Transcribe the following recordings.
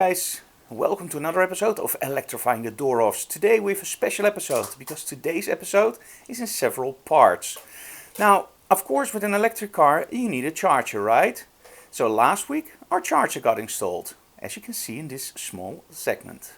Guys, welcome to another episode of Electrifying the DOORhofs. Today we have a special episode because today's episode is in several parts. Now, of course, with an electric car you need a charger, right? So last week our charger got installed, as you can see in this small segment.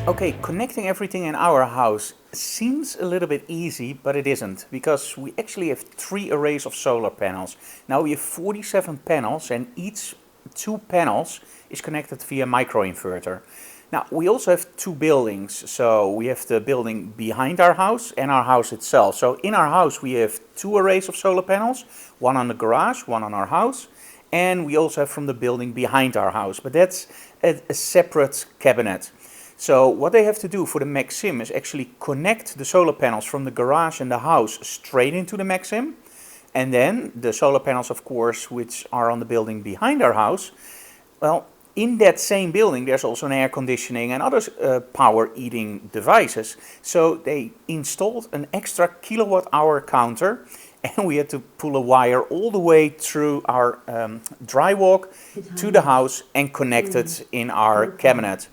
Okay, connecting everything in our house seems a little bit easy, but it isn't, because we actually have 3 arrays of solar panels. Now we have 47 panels and each 2 panels is connected via microinverter. Now we also have 2 buildings, so we have the building behind our house and our house itself. So in our house we have 2 arrays of solar panels, one on the garage, one on our house, and we also have from the building behind our house, but that's a separate cabinet. So what they have to do for the Maxim is actually connect the solar panels from the garage and the house straight into the Maxim. And then the solar panels, of course, which are on the building behind our house, well, in that same building there's also an air conditioning and other power eating devices. So they installed an extra kilowatt hour counter, and we had to pull a wire all the way through our dry walk to the house and connect it in our cabinet.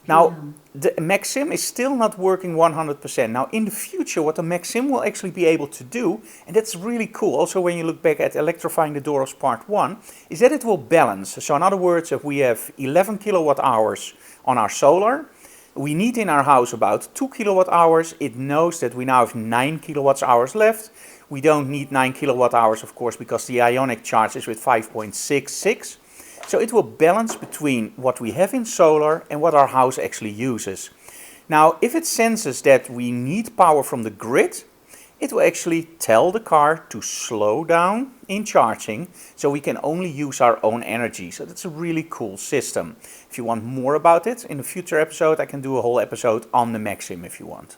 Now, the Maxim is still not working 100%. Now, in the future, what the Maxim will actually be able to do, and that's really cool, also when you look back at Electrifying the DOORhofs Part 1, is that it will balance. So in other words, if we have 11 kilowatt hours on our solar, we need in our house about 2 kilowatt hours. It knows that we now have 9 kilowatt hours left. We don't need 9 kilowatt hours, of course, because the Ioniq charges with 5.66. So it will balance between what we have in solar and what our house actually uses. Now, if it senses that we need power from the grid, it will actually tell the car to slow down in charging, so we can only use our own energy. So that's a really cool system. If you want more about it, in a future episode I can do a whole episode on the Maxim if you want.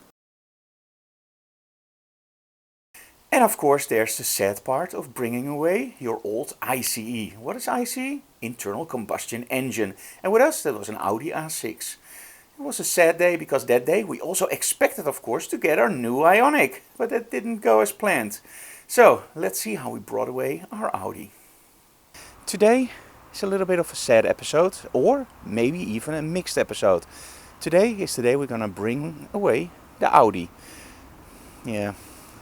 And of course there's the sad part of bringing away your old ICE. What is ICE? Internal combustion engine. And with us that was an Audi A6. It was a sad day because that day we also expected, of course, to get our new Ioniq. But that didn't go as planned. So let's see how we brought away our Audi. Today is a little bit of a sad episode, or maybe even a mixed episode. Today is the day we're gonna bring away the Audi. Yeah,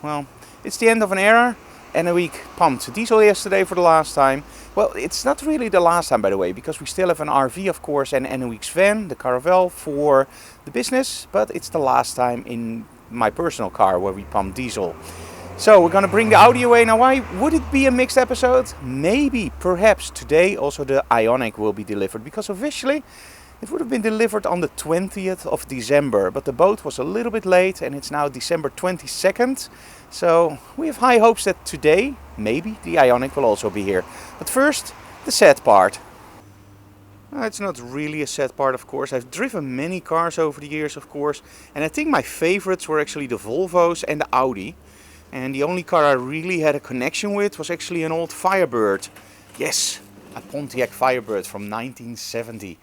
well, it's the end of an era, and we pumped diesel yesterday for the last time. Well, it's not really the last time, by the way, because we still have an RV, of course, and a week's van, the Caravelle, for the business, but it's the last time in my personal car where we pump diesel. So we're gonna bring the Audi away. Now, why would it be a mixed episode? Maybe, perhaps today also the Ioniq will be delivered, because officially it would have been delivered on the 20th of December, but the boat was a little bit late and it's now December 22nd. So we have high hopes that today, maybe, the Ioniq will also be here. But first, the sad part. It's not really a sad part, of course. I've driven many cars over the years, of course. And I think my favorites were actually the Volvos and the Audi. And the only car I really had a connection with was actually an old Firebird. Yes, a Pontiac Firebird from 1970.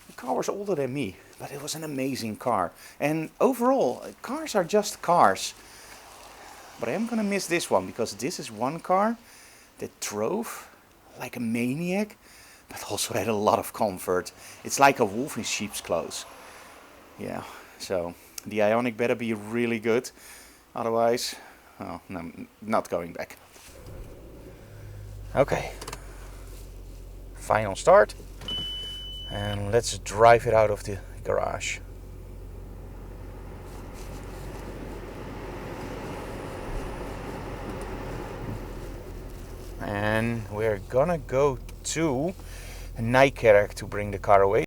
The car was older than me. but it was an amazing car. And overall, cars are just cars. But I am gonna miss this one, because this is one car that drove like a maniac, but also had a lot of comfort. It's like a wolf in sheep's clothes. Yeah, so the Ioniq better be really good, otherwise, oh, no, not going back. Okay, final start, and let's drive it out of the garage. And we're gonna go to Nijkerk to bring the car away.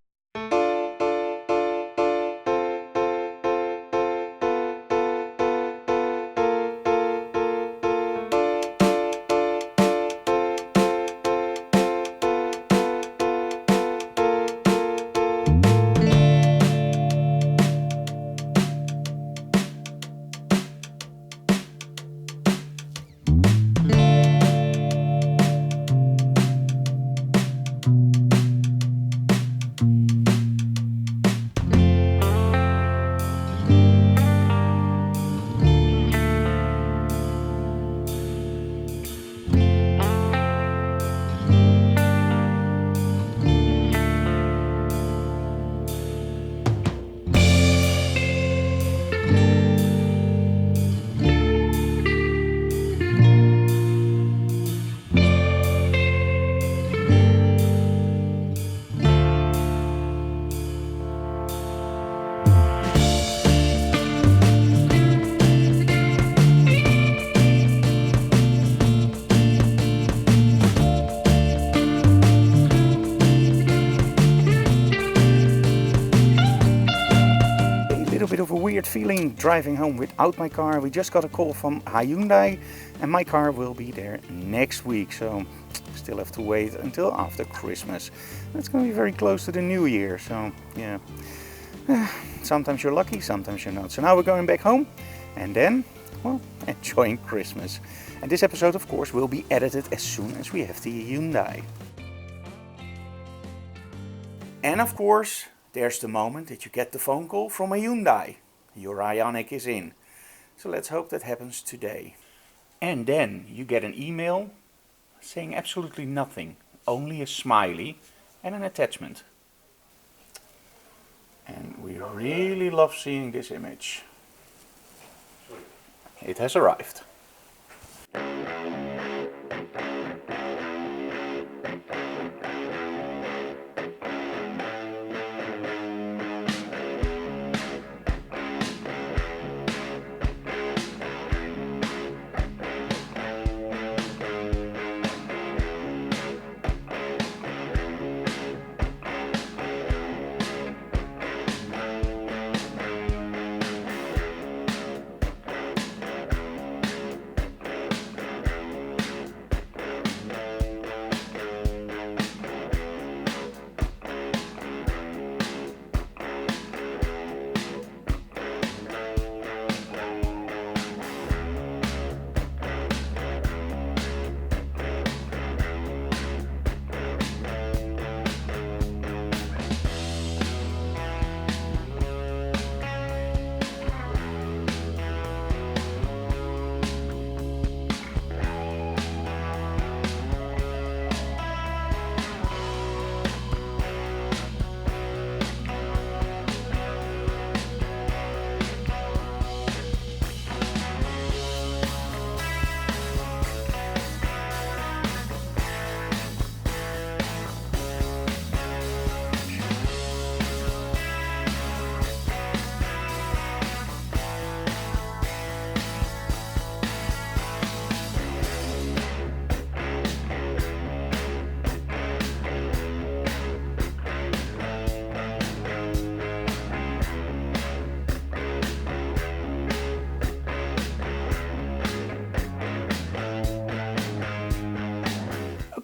Bit of a weird feeling driving home without my car. We just got a call from Hyundai and my car will be there next week, so still have to wait until after Christmas. That's going to be very close to the new year, so yeah. Sometimes you're lucky, sometimes you're not. So now we're going back home and then, well, enjoying Christmas. And this episode, of course, will be edited as soon as we have the Hyundai. And of course, there's the moment that you get the phone call from a Hyundai. Your Ioniq is in. So let's hope that happens today. And then you get an email saying absolutely nothing, only a smiley and an attachment. And we really love seeing this image. It has arrived.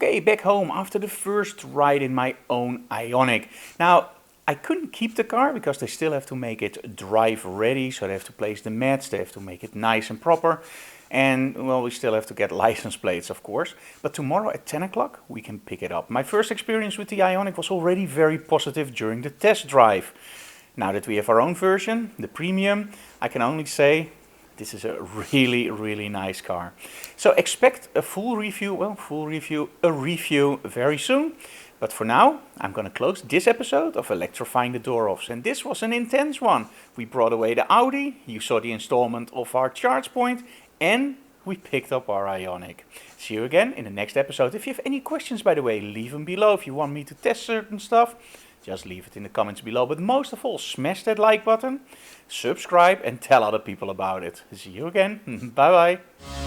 Okay, back home after the first ride in my own Ioniq. Now, I couldn't keep the car because they still have to make it drive ready, so they have to place the mats, they have to make it nice and proper. And, well, we still have to get license plates, of course. But tomorrow at 10 o'clock we can pick it up. My first experience with the Ioniq was already very positive during the test drive. Now that we have our own version, the premium, I can only say this is a really nice car. So expect a full review, a review very soon. But for now, I'm going to close this episode of Electrifying the DOORhofs. And this was an intense one. We brought away the Audi, you saw the installment of our ChargePoint, and we picked up our Ioniq. See you again in the next episode. If you have any questions, by the way, leave them below. If you want me to test certain stuff, just leave it in the comments below. But most of all, smash that like button, subscribe, and tell other people about it. See you again. Bye bye.